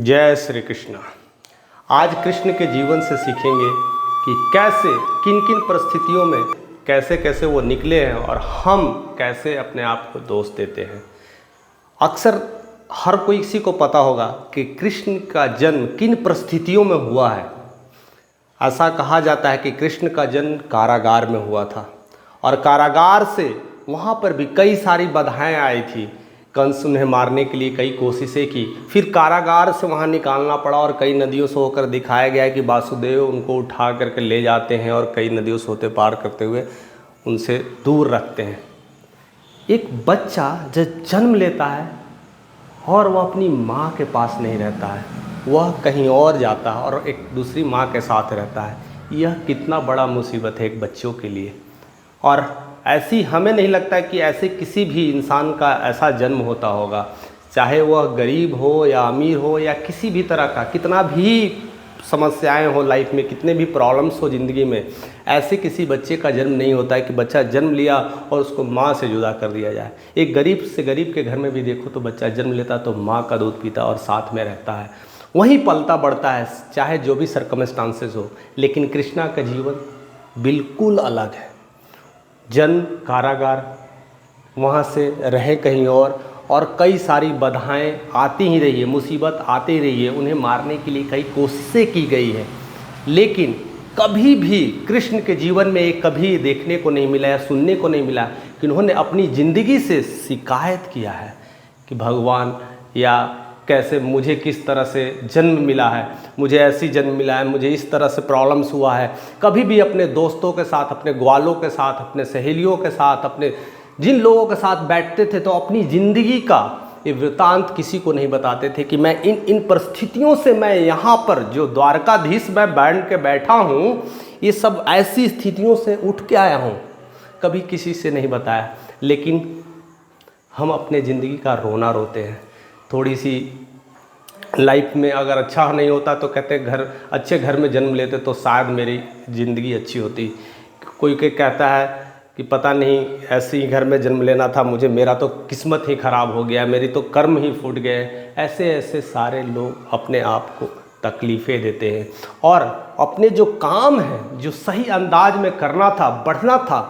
जय श्री कृष्ण। आज कृष्ण के जीवन से सीखेंगे कि कैसे किन किन परिस्थितियों में कैसे कैसे वो निकले हैं और हम कैसे अपने आप को दोष देते हैं। अक्सर हर कोई किसी को पता होगा कि कृष्ण का जन्म किन परिस्थितियों में हुआ है। ऐसा कहा जाता है कि कृष्ण का जन्म कारागार में हुआ था और कारागार से वहाँ पर भी कई सारी बाधाएं आई थी। कंस उन्हें मारने के लिए कई कोशिशें की, फिर कारागार से वहाँ निकालना पड़ा और कई नदियों से होकर दिखाया गया है कि वासुदेव उनको उठा करके ले जाते हैं और कई नदियों से होते पार करते हुए उनसे दूर रखते हैं। एक बच्चा जब जन्म लेता है और वह अपनी माँ के पास नहीं रहता है, वह कहीं और जाता है और एक दूसरी माँ के साथ रहता है। यह कितना बड़ा मुसीबत है एक बच्चों के लिए। और ऐसी हमें नहीं लगता कि ऐसे किसी भी इंसान का ऐसा जन्म होता होगा, चाहे वह गरीब हो या अमीर हो या किसी भी तरह का, कितना भी समस्याएं हो लाइफ में, कितने भी प्रॉब्लम्स हो ज़िंदगी में, ऐसे किसी बच्चे का जन्म नहीं होता है कि बच्चा जन्म लिया और उसको माँ से जुदा कर दिया जाए। एक गरीब से गरीब के घर में भी देखो तो बच्चा जन्म लेता तो माँ का दूध पीता और साथ में रहता है, वहीं पलता बढ़ता है, चाहे जो भी सर्कमस्टांसेस हो। लेकिन कृष्णा का जीवन बिल्कुल अलग है। जन्म कारागार, वहाँ से रहे कहीं और कई सारी बाधाएं आती ही रही है, मुसीबत आती ही रही है, उन्हें मारने के लिए कई कोशिशें की गई है। लेकिन कभी भी कृष्ण के जीवन में एक कभी देखने को नहीं मिला या सुनने को नहीं मिला कि उन्होंने अपनी ज़िंदगी से शिकायत किया है कि भगवान या कैसे मुझे किस तरह से जन्म मिला है, मुझे ऐसी जन्म मिला है, मुझे इस तरह से प्रॉब्लम्स हुआ है। कभी भी अपने दोस्तों के साथ, अपने ग्वालों के साथ, अपने सहेलियों के साथ, अपने जिन लोगों के साथ बैठते थे तो अपनी ज़िंदगी का ये वृतांत किसी को नहीं बताते थे कि मैं इन परिस्थितियों से, मैं यहाँ पर जो द्वारकाधीश मैं बैठ के बैठा हूँ, ये सब ऐसी स्थितियों से उठ के आया हूँ। कभी किसी से नहीं बताया। लेकिन हम अपने ज़िंदगी का रोना रोते हैं। थोड़ी सी लाइफ में अगर अच्छा नहीं होता तो कहते अच्छे घर में जन्म लेते तो शायद मेरी ज़िंदगी अच्छी होती। कोई कहता है कि पता नहीं ऐसे ही घर में जन्म लेना था मुझे, मेरा तो किस्मत ही ख़राब हो गया, मेरी तो कर्म ही फूट गए। ऐसे ऐसे सारे लोग अपने आप को तकलीफ़ें देते हैं और अपने जो काम है, जो सही अंदाज में करना था, बढ़ना था,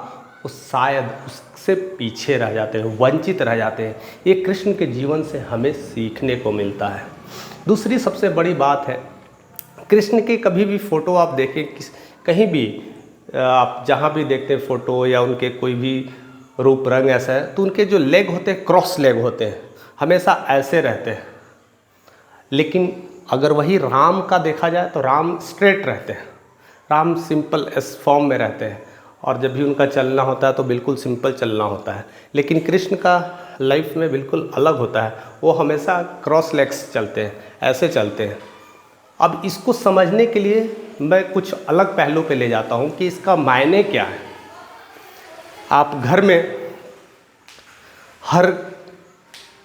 वो शायद उससे पीछे रह जाते हैं, वंचित रह जाते हैं। ये कृष्ण के जीवन से हमें सीखने को मिलता है। दूसरी सबसे बड़ी बात है, कृष्ण के कभी भी फ़ोटो आप देखें, कहीं भी आप जहाँ भी देखते हैं फ़ोटो या उनके कोई भी रूप रंग ऐसा है, तो उनके जो लेग होते हैं क्रॉस लेग होते हैं, हमेशा ऐसे रहते हैं। लेकिन अगर वही राम का देखा जाए तो राम स्ट्रेट रहते हैं, राम सिंपल इस फॉर्म में रहते हैं और जब भी उनका चलना होता है तो बिल्कुल सिंपल चलना होता है। लेकिन कृष्ण का लाइफ में बिल्कुल अलग होता है, वो हमेशा क्रॉस लेग्स चलते हैं, ऐसे चलते हैं। अब इसको समझने के लिए मैं कुछ अलग पहलू पे ले जाता हूँ कि इसका मायने क्या है। आप घर में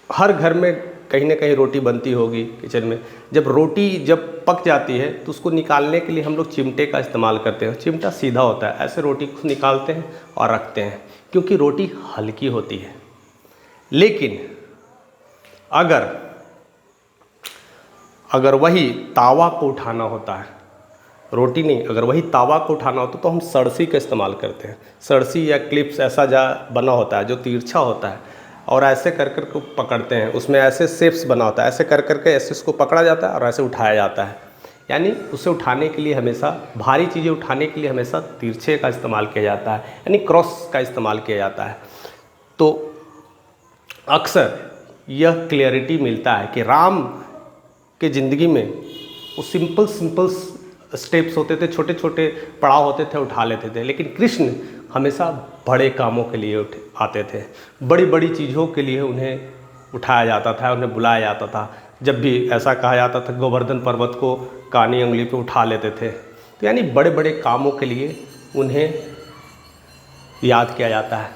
हर घर में कहीं ना कहीं रोटी बनती होगी किचन में। जब रोटी पक जाती है तो उसको निकालने के लिए हम लोग चिमटे का इस्तेमाल करते हैं। चिमटा सीधा होता है, ऐसे रोटी को निकालते हैं और रखते हैं क्योंकि रोटी हल्की होती है। लेकिन अगर वही तावा को उठाना होता है, रोटी नहीं, अगर वही तावा को उठाना होता तो हम सरसी का इस्तेमाल करते हैं। सरसी या क्लिप्स ऐसा बना होता है जो तिरछा होता है और ऐसे कर कर को पकड़ते हैं, उसमें ऐसे शेप्स बना होता है, ऐसे कर कर के ऐसे उसको पकड़ा जाता है और ऐसे उठाया जाता है। यानी उसे उठाने के लिए हमेशा, भारी चीज़ें उठाने के लिए हमेशा तिरछे का इस्तेमाल किया जाता है, यानी क्रॉस का इस्तेमाल किया जाता है। तो अक्सर यह क्लियरिटी मिलता है कि राम के ज़िंदगी में वो सिंपल स्टेप्स होते थे, छोटे छोटे पड़ाव होते थे, उठा लेते थे। लेकिन कृष्ण हमेशा बड़े कामों के लिए आते थे, बड़ी बड़ी चीज़ों के लिए उन्हें उठाया जाता था, उन्हें बुलाया जाता था। जब भी ऐसा कहा जाता था गोवर्धन पर्वत को कानी उंगली पे उठा लेते थे, तो यानी बड़े बड़े कामों के लिए उन्हें याद किया जाता है।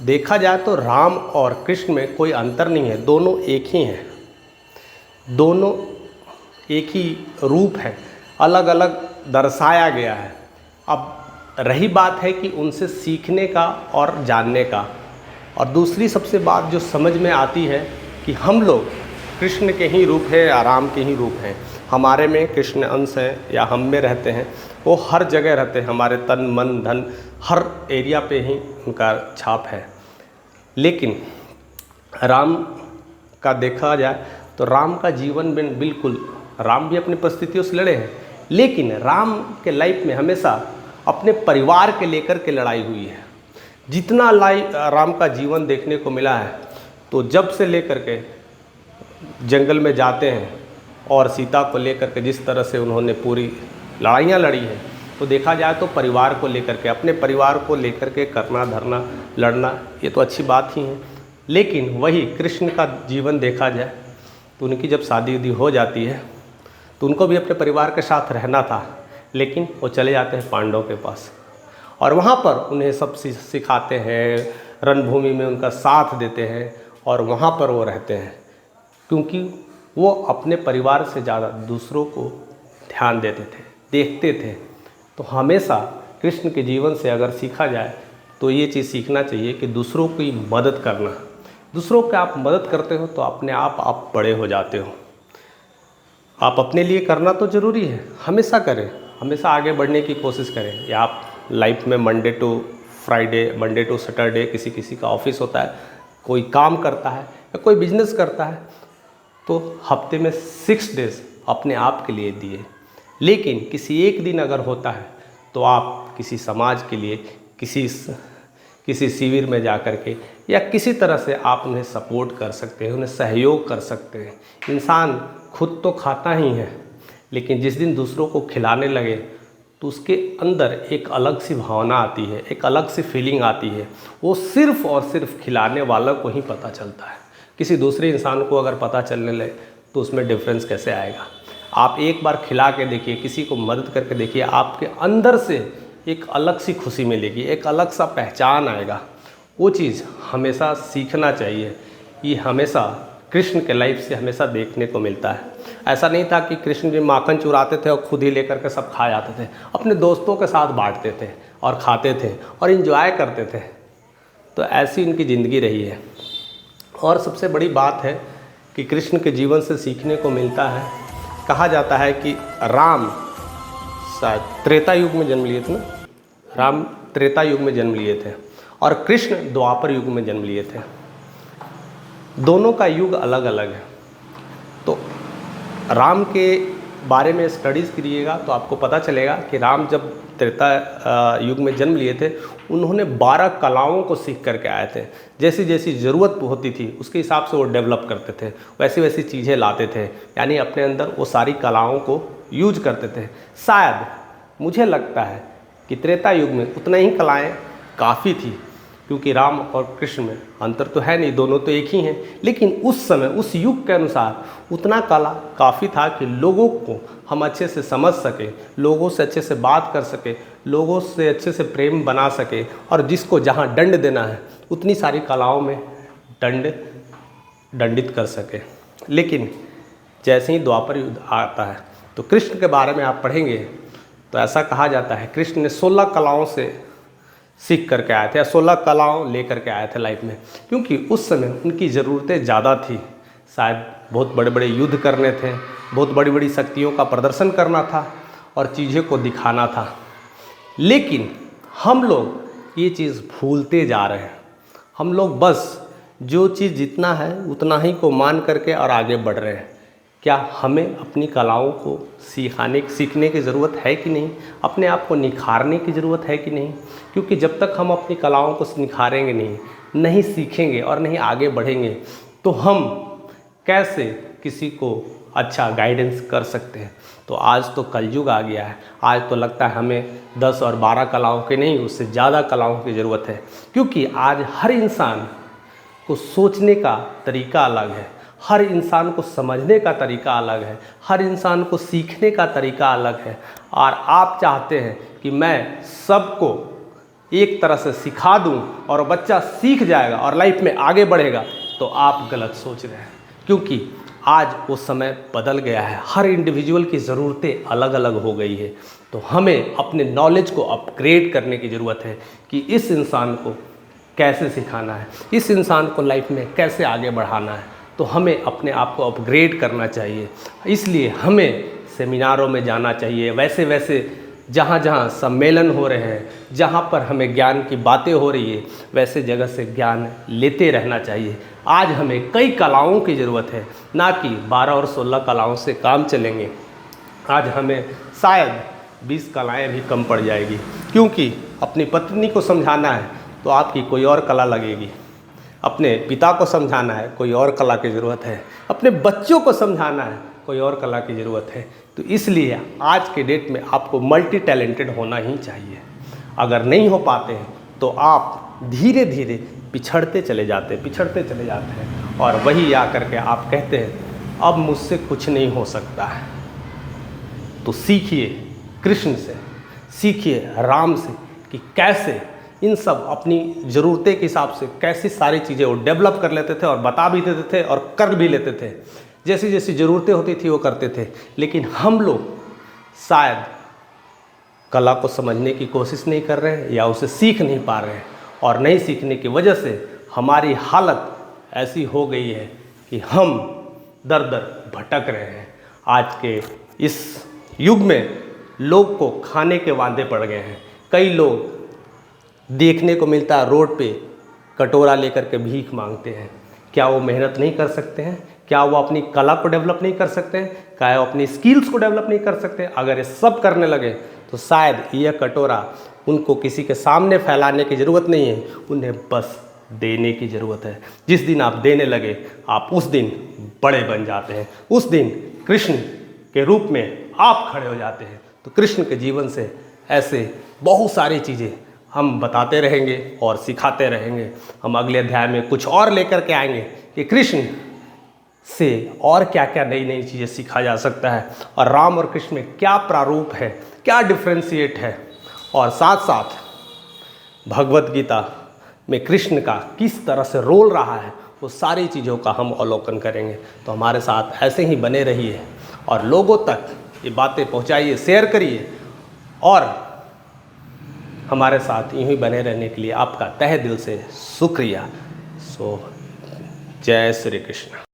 देखा जाए तो राम और कृष्ण में कोई अंतर नहीं है, दोनों एक ही हैं, दोनों एक ही रूप है, अलग अलग दर्शाया गया है। अब रही बात है कि उनसे सीखने का और जानने का। और दूसरी सबसे बात जो समझ में आती है कि हम लोग कृष्ण के ही रूप है या राम के ही रूप हैं। हमारे में कृष्ण अंश हैं या हम में रहते हैं, वो हर जगह रहते हैं, हमारे तन मन धन हर एरिया पे ही उनका छाप है। लेकिन राम का देखा जाए तो राम का जीवन में बिल्कुल, राम भी अपनी परिस्थितियों से लड़े हैं, लेकिन राम के लाइफ में हमेशा अपने परिवार के लेकर के लड़ाई हुई है। जितना राम का जीवन देखने को मिला है, तो जब से लेकर के जंगल में जाते हैं और सीता को लेकर के जिस तरह से उन्होंने पूरी लड़ाइयाँ लड़ी हैं, तो देखा जाए तो परिवार को लेकर के, अपने परिवार को लेकर के करना धरना लड़ना, ये तो अच्छी बात ही है। लेकिन वही कृष्ण का जीवन देखा जाए तो उनकी जब शादी उदी हो जाती है तो उनको भी अपने परिवार के साथ रहना था, लेकिन वो चले जाते हैं पांडवों के पास और वहाँ पर उन्हें सब सिखाते हैं, रणभूमि में उनका साथ देते हैं और वहाँ पर वो रहते हैं, क्योंकि वो अपने परिवार से ज़्यादा दूसरों को ध्यान देते थे, देखते थे। तो हमेशा कृष्ण के जीवन से अगर सीखा जाए तो ये चीज़ सीखना चाहिए कि दूसरों की मदद करना, दूसरों की आप मदद करते हो तो अपने आप बड़े हो जाते हो। आप अपने लिए करना तो ज़रूरी है, हमेशा करें, हमेशा आगे बढ़ने की कोशिश करें। या आप लाइफ में Monday to Friday, Monday to Saturday किसी किसी का ऑफिस होता है, कोई काम करता है या कोई बिजनेस करता है, तो हफ्ते में 6 डेज़ अपने आप के लिए दिए। लेकिन किसी एक दिन अगर होता है तो आप किसी समाज के लिए, किसी शिविर में जा कर के या किसी तरह से आप उन्हें सपोर्ट कर सकते हैं, उन्हें सहयोग कर सकते हैं। इंसान खुद तो खाता ही है, लेकिन जिस दिन दूसरों को खिलाने लगे तो उसके अंदर एक अलग सी भावना आती है, एक अलग सी फीलिंग आती है। वो सिर्फ़ और सिर्फ खिलाने वाला को ही पता चलता है। किसी दूसरे इंसान को अगर पता चलने लगे तो उसमें डिफरेंस कैसे आएगा। आप एक बार खिला के देखिए, किसी को मदद करके देखिए, आपके अंदर से एक अलग सी खुशी मिलेगी, एक अलग सा पहचान आएगा। वो चीज़ हमेशा सीखना चाहिए। ये हमेशा कृष्ण के लाइफ से हमेशा देखने को मिलता है। ऐसा नहीं था कि कृष्ण जी माखन चुराते थे और खुद ही लेकर के सब खा जाते थे, अपने दोस्तों के साथ बांटते थे और खाते थे और इन्जॉय करते थे। तो ऐसी इनकी ज़िंदगी रही है। और सबसे बड़ी बात है कि कृष्ण के जीवन से सीखने को मिलता है, कहा जाता है कि राम शायद त्रेता युग में जन्म लिए थे ना, राम त्रेता युग में जन्म लिए थे और कृष्ण द्वापर युग में जन्म लिए थे। दोनों का युग अलग अलग है। तो राम के बारे में स्टडीज़ करिएगा तो आपको पता चलेगा कि राम जब त्रेता युग में जन्म लिए थे, उन्होंने 12 कलाओं को सीख करके आए थे। जैसी जैसी ज़रूरत होती थी उसके हिसाब से वो डेवलप करते थे, वैसी वैसी चीज़ें लाते थे, यानी अपने अंदर वो सारी कलाओं को यूज करते थे। शायद मुझे लगता है कि त्रेता युग में उतना ही कलाएँ काफ़ी थी, क्योंकि राम और कृष्ण में अंतर तो है नहीं, दोनों तो एक ही हैं। लेकिन उस समय उस युग के अनुसार उतना कला काफ़ी था कि लोगों को हम अच्छे से समझ सके, लोगों से अच्छे से बात कर सके, लोगों से अच्छे से प्रेम बना सके, और जिसको जहाँ दंड देना है उतनी सारी कलाओं में दंडित कर सके। लेकिन जैसे ही द्वापर युग आता है तो कृष्ण के बारे में आप पढ़ेंगे तो ऐसा कहा जाता है कृष्ण ने 16 कलाओं से सीख करके आए थे या 16 कलाओं लेकर के आए थे लाइफ में, क्योंकि उस समय उनकी ज़रूरतें ज़्यादा थी। शायद बहुत बड़े बड़े युद्ध करने थे, बहुत बड़ी बड़ी शक्तियों का प्रदर्शन करना था और चीज़ों को दिखाना था। लेकिन हम लोग ये चीज़ भूलते जा रहे हैं। हम लोग बस जो चीज़ जितना है उतना ही को मान करके और आगे बढ़ रहे हैं। क्या हमें अपनी कलाओं को सीखने की ज़रूरत है कि नहीं? अपने आप को निखारने की ज़रूरत है कि नहीं? क्योंकि जब तक हम अपनी कलाओं को निखारेंगे नहीं सीखेंगे और नहीं आगे बढ़ेंगे, तो हम कैसे किसी को अच्छा गाइडेंस कर सकते हैं? तो आज तो कलयुग आ गया है। आज तो लगता है हमें 10 और 12 कलाओं के नहीं, उससे ज़्यादा कलाओं की ज़रूरत है, क्योंकि आज हर इंसान को सोचने का तरीका अलग है, हर इंसान को समझने का तरीका अलग है, हर इंसान को सीखने का तरीका अलग है। और आप चाहते हैं कि मैं सबको एक तरह से सिखा दूं और बच्चा सीख जाएगा और लाइफ में आगे बढ़ेगा, तो आप गलत सोच रहे हैं। क्योंकि आज वो समय बदल गया है, हर इंडिविजुअल की ज़रूरतें अलग अलग हो गई है। तो हमें अपने नॉलेज को अपग्रेड करने की ज़रूरत है कि इस इंसान को कैसे सिखाना है, इस इंसान को लाइफ में कैसे आगे बढ़ाना है। तो हमें अपने आप को अपग्रेड करना चाहिए। इसलिए हमें सेमिनारों में जाना चाहिए, वैसे वैसे जहाँ जहाँ सम्मेलन हो रहे हैं, जहाँ पर हमें ज्ञान की बातें हो रही है, वैसे जगह से ज्ञान लेते रहना चाहिए। आज हमें कई कलाओं की ज़रूरत है, ना कि 12 और 16 कलाओं से काम चलेंगे। आज हमें शायद 20 कलाएँ भी कम पड़ जाएगी, क्योंकि अपनी पत्नी को समझाना है तो आपकी कोई और कला लगेगी, अपने पिता को समझाना है कोई और कला की ज़रूरत है, अपने बच्चों को समझाना है कोई और कला की ज़रूरत है। तो इसलिए आज के डेट में आपको मल्टी टैलेंटेड होना ही चाहिए। अगर नहीं हो पाते हैं तो आप धीरे धीरे पिछड़ते चले जाते हैं और वही आकर के आप कहते हैं अब मुझसे कुछ नहीं हो सकता है। तो सीखिए कृष्ण से, सीखिए राम से कि कैसे इन सब अपनी ज़रूरतें के हिसाब से कैसी सारी चीज़ें वो डेवलप कर लेते थे और बता भी देते थे और कर भी लेते थे। जैसी जैसी ज़रूरतें होती थी वो करते थे। लेकिन हम लोग शायद कला को समझने की कोशिश नहीं कर रहे हैं या उसे सीख नहीं पा रहे हैं, और नहीं सीखने की वजह से हमारी हालत ऐसी हो गई है कि हम दर दर भटक रहे हैं। आज के इस युग में लोग को खाने के वांदे पड़ गए हैं। कई लोग देखने को मिलता है रोड पे कटोरा लेकर के भीख मांगते हैं। क्या वो मेहनत नहीं कर सकते हैं? क्या वो अपनी कला को डेवलप नहीं कर सकते हैं? क्या वो अपनी स्किल्स को डेवलप नहीं कर सकते? अगर ये सब करने लगे तो शायद यह कटोरा उनको किसी के सामने फैलाने की ज़रूरत नहीं है, उन्हें बस देने की ज़रूरत है। जिस दिन आप देने लगे आप उस दिन बड़े बन जाते हैं, उस दिन कृष्ण के रूप में आप खड़े हो जाते हैं। तो कृष्ण के जीवन से ऐसे बहुत सारी चीज़ें हम बताते रहेंगे और सिखाते रहेंगे। हम अगले अध्याय में कुछ और लेकर के आएंगे कि कृष्ण से और क्या क्या नई नई चीज़ें सीखा जा सकता है, और राम और कृष्ण में क्या प्रारूप है, क्या डिफ्रेंशिएट है, और साथ साथ भगवत गीता में कृष्ण का किस तरह से रोल रहा है, वो सारी चीज़ों का हम अवलोकन करेंगे। तो हमारे साथ ऐसे ही बने रहिए और लोगों तक ये बातें पहुंचाइए, शेयर करिए, और हमारे साथ यूं ही बने रहने के लिए आपका तहे दिल से शुक्रिया। जय श्री कृष्ण।